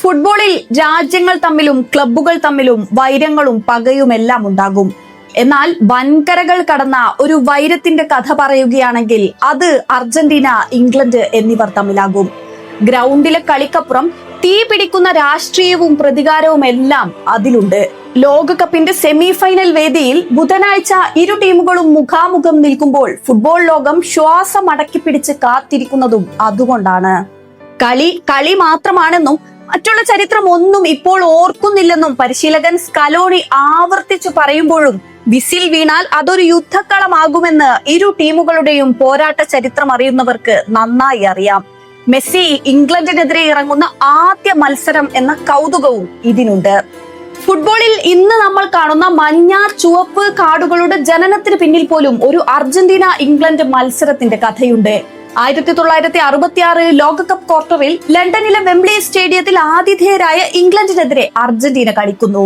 ഫുട്ബോളിൽ രാജ്യങ്ങൾ തമ്മിലും ക്ലബ്ബുകൾ തമ്മിലും വൈരങ്ങളും പകയുമെല്ലാം ഉണ്ടാകും. എന്നാൽ വൻകരകൾ കടന്ന ഒരു വൈരത്തിന്റെ കഥ പറയുകയാണെങ്കിൽ അത് അർജന്റീന, ഇംഗ്ലണ്ട് എന്നിവർ തമ്മിലാകും. ഗ്രൗണ്ടിലെ കളിക്കപ്പുറം തീ പിടിക്കുന്ന രാഷ്ട്രീയവും പ്രതികാരവും എല്ലാം അതിലുണ്ട്. ലോകകപ്പിന്റെ സെമി ഫൈനൽ വേദിയിൽ ബുധനാഴ്ച ഇരു ടീമുകളും മുഖാമുഖം നിൽക്കുമ്പോൾ ഫുട്ബോൾ ലോകം ശ്വാസം അടക്കി പിടിച്ച് കാത്തിരിക്കുന്നതും അതുകൊണ്ടാണ്. കളി മാത്രമാണെന്നും മറ്റുള്ള ചരിത്രം ഒന്നും ഇപ്പോൾ ഓർക്കുന്നില്ലെന്നും പരിശീലകൻ സ്കലോണി ആവർത്തിച്ചു പറയുമ്പോഴും വിസിൽ വീണാൽ അതൊരു യുദ്ധക്കളമാകുമെന്ന് ഇരു ടീമുകളുടെയും പോരാട്ട ചരിത്രം അറിയുന്നവർക്ക് നന്നായി അറിയാം. മെസ്സി ഇംഗ്ലണ്ടിനെതിരെ ഇറങ്ങുന്ന ആദ്യ മത്സരം എന്ന കൗതുകവും ഇതിനുണ്ട്. ഫുട്ബോളിൽ ഇന്ന് നമ്മൾ കാണുന്ന മഞ്ഞ ചുവപ്പ് കാർഡുകളുടെ ജനനത്തിന് പിന്നിൽ പോലും ഒരു അർജന്റീന ഇംഗ്ലണ്ട് മത്സരത്തിന്റെ കഥയുണ്ട്. 1966 ലോകകപ്പ് ക്വാർട്ടറിൽ ലണ്ടനിലെ വെംബ്ലി സ്റ്റേഡിയത്തിൽ ആതിഥേയരായ ഇംഗ്ലണ്ടിനെതിരെ അർജന്റീന കളിക്കുന്നു.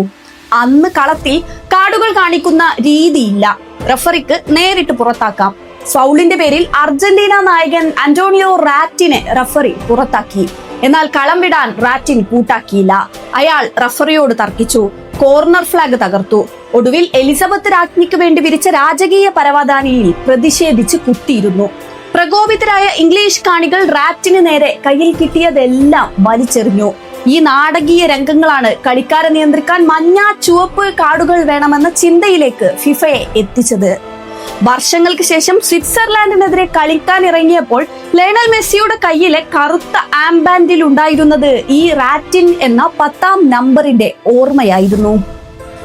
അന്ന് കളത്തിൽ കാർഡുകൾ കാണിക്കുന്ന രീതിയില്ല. റഫറിക്ക് നേരിട്ട് പുറത്താക്കാം. ഫൗളിന്റെ പേരിൽ അർജന്റീന നായകൻ അന്റോണിയോ റാറ്റിനെ റഫറി പുറത്താക്കി. എന്നാൽ കളം വിടാൻ റാറ്റിൻ കൂട്ടാക്കിയില്ല. അയാൾ റഫറിയോട് തർക്കിച്ചു. കോർണർ ഫ്ലാഗ് തകർത്തു. ഒടുവിൽ എലിസബത്ത് രാജ്ഞിക്ക് വേണ്ടി വിരിച്ച രാജകീയ പരവതാനിയിൽ പ്രതിഷേധിച്ച് കുത്തിയിരുന്നു. പ്രകോപിതരായ ഇംഗ്ലീഷ് കാണികൾ റാറ്റിന് നേരെ കയ്യിൽ കിട്ടിയതെല്ലാം വലിച്ചെറിഞ്ഞു. ഈ നാടകീയ രംഗങ്ങളാണ് കളിക്കാരെ നിയന്ത്രിക്കാൻ മഞ്ഞ ചുവപ്പ് കാർഡുകൾ വേണമെന്ന ചിന്തയിലേക്ക് ഫിഫയെ എത്തിച്ചത്. വർഷങ്ങൾക്ക് ശേഷം സ്വിറ്റ്സർലാൻഡിനെതിരെ കളിക്കാൻ ഇറങ്ങിയപ്പോൾ ലയണൽ മെസ്സിയുടെ കയ്യിലെ കറുത്ത ആംബാൻഡിൽ ഉണ്ടായിരുന്നത് ഈ റാറ്റിൻ എന്ന 10ാം നമ്പറിന്റെ ഓർമ്മയായിരുന്നു.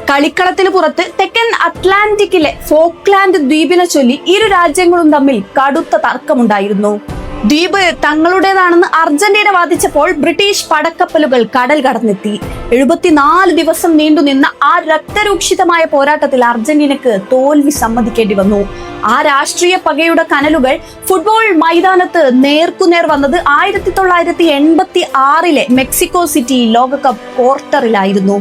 കളിക്കളത്തിന് പുറത്ത് തെക്കൻ അറ്റ്ലാന്റിക്കിലെ ഫോക്ലാൻഡ് ദ്വീപിനെ ചൊല്ലി ഇരു രാജ്യങ്ങളും തമ്മിൽ കടുത്ത തർക്കമുണ്ടായിരുന്നു. ദ്വീപ് തങ്ങളുടേതാണെന്ന് അർജന്റീന വാദിച്ചപ്പോൾ ബ്രിട്ടീഷ് പടക്കപ്പലുകൾ കടൽ കടന്നെത്തി. 74 ദിവസം നീണ്ടുനിന്ന ആ രക്തരൂക്ഷിതമായ പോരാട്ടത്തിൽ അർജന്റീനക്ക് തോൽവി സമ്മതിക്കേണ്ടി വന്നു. ആ രാഷ്ട്രീയ പകയുടെ കനലുകൾ ഫുട്ബോൾ മൈതാനത്ത് നേർക്കുനേർ വന്നത് 1986 മെക്സിക്കോ സിറ്റി ലോകകപ്പ് ക്വാർട്ടറിലായിരുന്നു.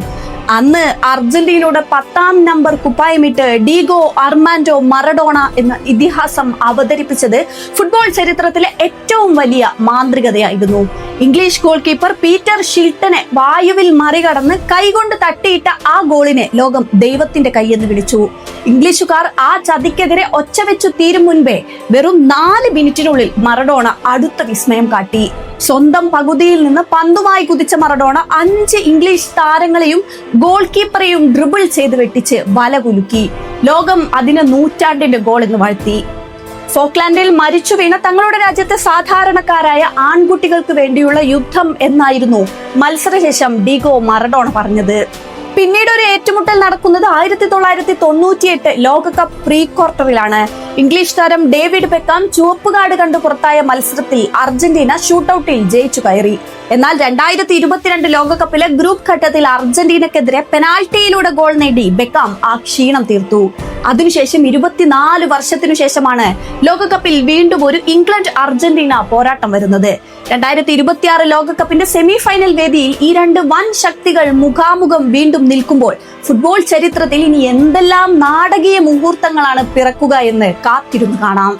അന്ന് അർജന്റീനയുടെ 10ാം നമ്പർ കുപ്പായമിട്ട് ഡീഗോ അർമാൻഡോ മറഡോണ എന്ന ഇതിഹാസം അവതരിപ്പിച്ചത് ഫുട്ബോൾ ചരിത്രത്തിലെ ഏറ്റവും വലിയ മാന്ത്രികതയായിരുന്നു. ഇംഗ്ലീഷ് ഗോൾ കീപ്പർ പീറ്റർ ഷിൽട്ടനെ വായുവിൽ മറികടന്ന് കൈകൊണ്ട് തട്ടിയിട്ട ആ ഗോളിനെ ലോകം ദൈവത്തിന്റെ കൈയെന്ന് വിളിച്ചു. ഇംഗ്ലീഷുകാർ ആ ചതിക്കെതിരെ ഒച്ചവെച്ചു തീരും മുൻപേ വെറും 4 മിനിറ്റിനുള്ളിൽ മറഡോണ അടുത്ത വിസ്മയം കാട്ടി. സ്വന്തം പകുതിയിൽ നിന്ന് പന്തുമായി കുതിച്ച മറഡോണ 5 ഇംഗ്ലീഷ് താരങ്ങളെയും ഗോൾ കീപ്പറെയും ഡ്രിബിൾ ചെയ്ത് വെട്ടിച്ച് വല കുലുക്കി. ലോകം അതിനെ നൂറ്റാണ്ടിന്റെ ഗോൾ എന്ന് വാഴ്ത്തി. ഫോക്ലാൻഡിൽ മരിച്ചു വീണ തങ്ങളുടെ രാജ്യത്തെ സാധാരണക്കാരായ ആൺകുട്ടികൾക്ക് വേണ്ടിയുള്ള യുദ്ധം എന്നായിരുന്നു മത്സരശേഷം ഡീഗോ മറഡോണ പറഞ്ഞത്. പിന്നീട് ഒരു ഏറ്റുമുട്ടൽ നടക്കുന്നത് 1998 ലോകകപ്പ് പ്രീ ക്വാർട്ടറിലാണ്. ഇംഗ്ലീഷ് താരം ഡേവിഡ് ബെക്കാം ചുവപ്പ് കാർഡ് കണ്ട് പുറത്തായ മത്സരത്തിൽ അർജന്റീന ഷൂട്ടൌട്ടിൽ ജയിച്ചു കയറി. എന്നാൽ 2022 ലോകകപ്പിലെ ഗ്രൂപ്പ് ഘട്ടത്തിൽ അർജന്റീനക്കെതിരെ പെനാൽറ്റിയിലൂടെ ഗോൾ നേടി ബെക്കാം ആ ക്ഷീണം തീർത്തു. അതിനുശേഷം 24 വർഷത്തിനു ശേഷമാണ് ലോകകപ്പിൽ വീണ്ടും ഒരു ഇംഗ്ലണ്ട് അർജന്റീന പോരാട്ടം വരുന്നത്. 2026 ലോകകപ്പിന്റെ സെമി ഫൈനൽ വേദിയിൽ ഈ 2 വൻ ശക്തികൾ മുഖാമുഖം വീണ്ടും നിൽക്കുമ്പോൾ ഫുട്ബോൾ ചരിത്രത്തിൽ ഇനി എന്തെല്ലാം നാടകീയ മുഹൂർത്തങ്ങളാണ് പിറക്കുക എന്ന് കാത്തിരുന്ന് കാണാം.